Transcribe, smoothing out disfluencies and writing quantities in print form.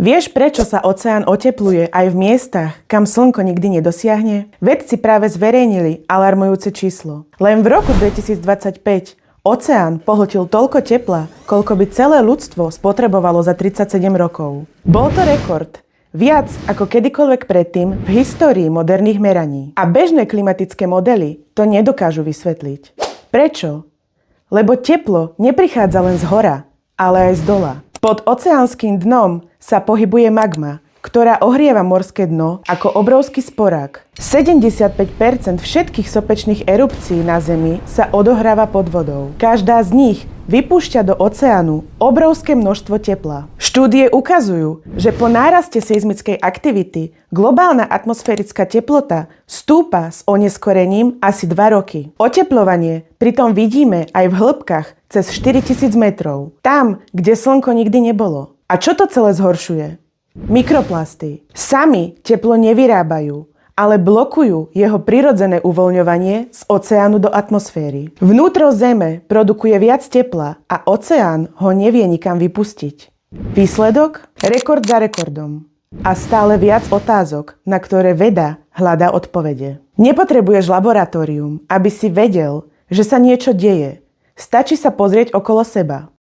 Vieš, prečo sa oceán otepluje aj v miestach, kam slnko nikdy nedosiahne? Vedci práve zverejnili alarmujúce číslo. Len v roku 2025 oceán pohltil toľko tepla, koľko by celé ľudstvo spotrebovalo za 37 rokov. Bol to rekord. Viac ako kedykoľvek predtým v histórii moderných meraní. A bežné klimatické modely to nedokážu vysvetliť. Prečo? Lebo teplo neprichádza len z hora, ale aj z dola. Pod oceánskym dnom sa pohybuje magma, ktorá ohrieva morské dno ako obrovský sporák. 75% všetkých sopečných erupcií na Zemi sa odohráva pod vodou. Každá z nich vypúšťa do oceánu obrovské množstvo tepla. Štúdie ukazujú, že po náraste seizmickej aktivity globálna atmosférická teplota stúpa s oneskorením asi 2 roky. Otepľovanie pritom vidíme aj v hĺbkach cez 4000 metrov, tam, kde slnko nikdy nebolo. A čo to celé zhoršuje? Mikroplasty. Sami teplo nevyrábajú, ale blokujú jeho prirodzené uvoľňovanie z oceánu do atmosféry. Vnútro Zeme produkuje viac tepla a oceán ho nevie nikam vypustiť. Výsledok? Rekord za rekordom. A stále viac otázok, na ktoré veda hľadá odpovede. Nepotrebuješ laboratórium, aby si vedel, že sa niečo deje. Stačí sa pozrieť okolo seba.